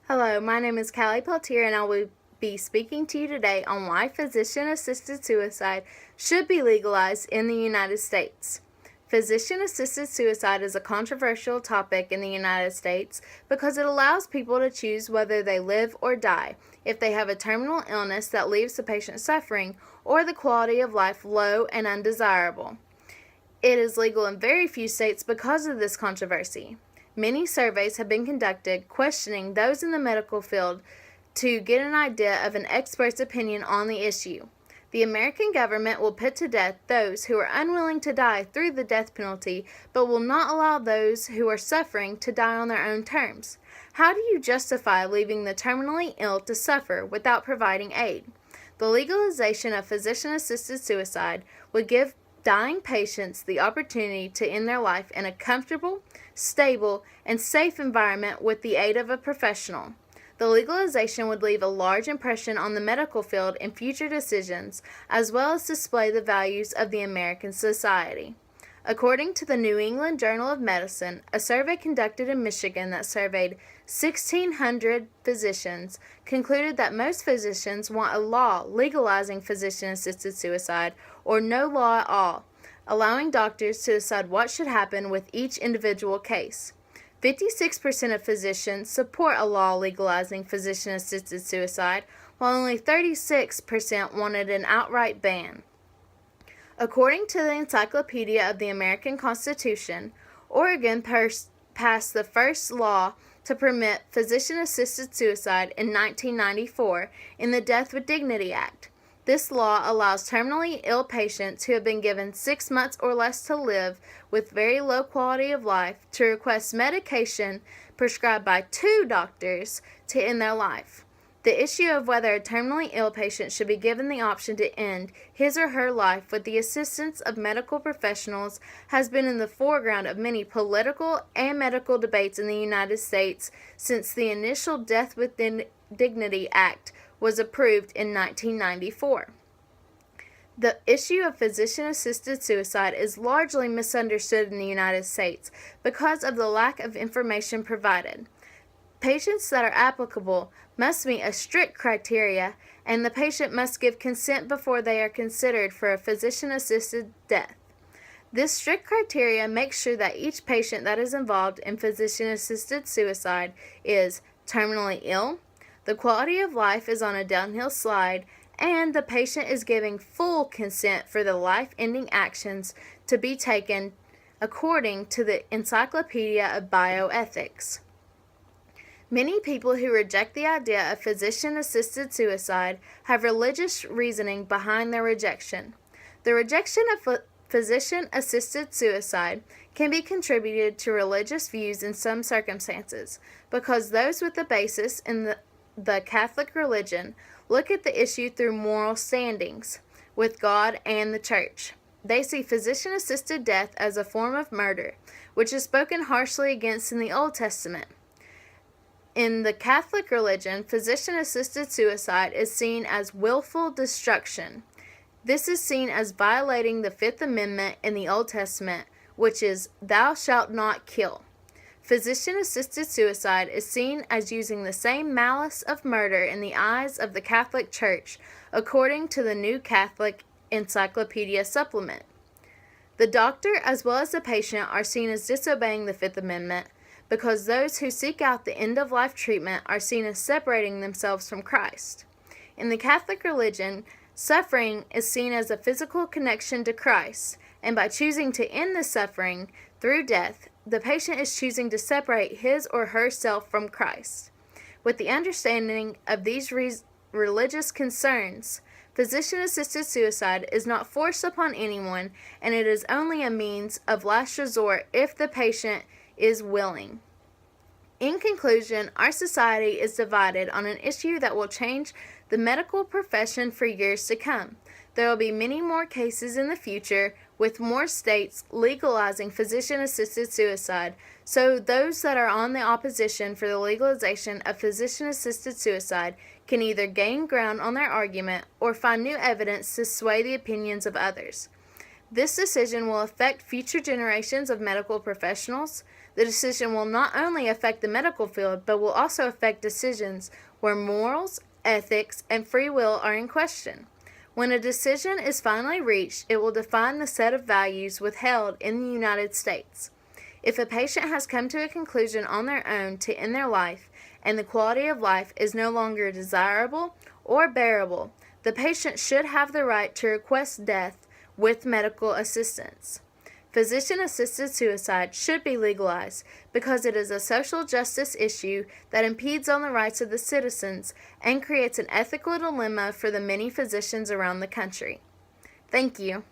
Hello, my name is Callie Peltier, and I will be speaking to you today on why physician-assisted suicide should be legalized in the United States. Physician-assisted suicide is a controversial topic in the United States because it allows people to choose whether they live or die if they have a terminal illness that leaves the patient suffering or the quality of life low and undesirable. It is legal in very few states because of this controversy. Many surveys have been conducted questioning those in the medical field to get an idea of an expert's opinion on the issue. The American government will put to death those who are unwilling to die through the death penalty, but will not allow those who are suffering to die on their own terms. How do you justify leaving the terminally ill to suffer without providing aid? The legalization of physician-assisted suicide would give dying patients the opportunity to end their life in a comfortable, stable, and safe environment with the aid of a professional. The legalization would leave a large impression on the medical field in future decisions, as well as display the values of the American society. According to the New England Journal of Medicine, a survey conducted in Michigan that surveyed 1,600 physicians concluded that most physicians want a law legalizing physician-assisted suicide or no law at all, allowing doctors to decide what should happen with each individual case. 56% of physicians support a law legalizing physician-assisted suicide, while only 36% wanted an outright ban. According to the Encyclopedia of the American Constitution, Oregon passed the first law to permit physician-assisted suicide in 1994 in the Death with Dignity Act. This law allows terminally ill patients who have been given 6 months or less to live with very low quality of life to request medication prescribed by 2 doctors to end their life. The issue of whether a terminally ill patient should be given the option to end his or her life with the assistance of medical professionals has been in the foreground of many political and medical debates in the United States since the initial Death with Dignity Act was approved in 1994. The issue of physician-assisted suicide is largely misunderstood in the United States because of the lack of information provided. Patients that are applicable must meet a strict criteria, and the patient must give consent before they are considered for a physician-assisted death. This strict criteria makes sure that each patient that is involved in physician-assisted suicide is terminally ill, the quality of life is on a downhill slide, and the patient is giving full consent for the life-ending actions to be taken according to the Encyclopedia of Bioethics. Many people who reject the idea of physician-assisted suicide have religious reasoning behind their rejection. The rejection of physician-assisted suicide can be contributed to religious views in some circumstances, because those with a basis in the Catholic religion look at the issue through moral standings with God and the Church. They see physician-assisted death as a form of murder, which is spoken harshly against in the Old Testament. In the Catholic religion, physician-assisted suicide is seen as willful destruction. This is seen as violating the Fifth Amendment in the Old Testament, which is, "Thou shalt not kill." Physician-assisted suicide is seen as using the same malice of murder in the eyes of the Catholic Church, according to the New Catholic Encyclopedia Supplement. The doctor as well as the patient are seen as disobeying the Fifth Amendment, because those who seek out the end-of-life treatment are seen as separating themselves from Christ. In the Catholic religion, suffering is seen as a physical connection to Christ, and by choosing to end the suffering through death, the patient is choosing to separate his or herself from Christ. With the understanding of these religious concerns, physician-assisted suicide is not forced upon anyone, and it is only a means of last resort if the patient is willing. In conclusion, our society is divided on an issue that will change the medical profession for years to come. There will be many more cases in the future, with more states legalizing physician-assisted suicide, so those that are on the opposition for the legalization of physician-assisted suicide can either gain ground on their argument or find new evidence to sway the opinions of others. This decision will affect future generations of medical professionals, The decision will not only affect the medical field, but will also affect decisions where morals, ethics, and free will are in question. When a decision is finally reached, it will define the set of values withheld in the United States. If a patient has come to a conclusion on their own to end their life, and the quality of life is no longer desirable or bearable, the patient should have the right to request death with medical assistance. Physician-assisted suicide should be legalized because it is a social justice issue that impedes on the rights of the citizens and creates an ethical dilemma for the many physicians around the country. Thank you.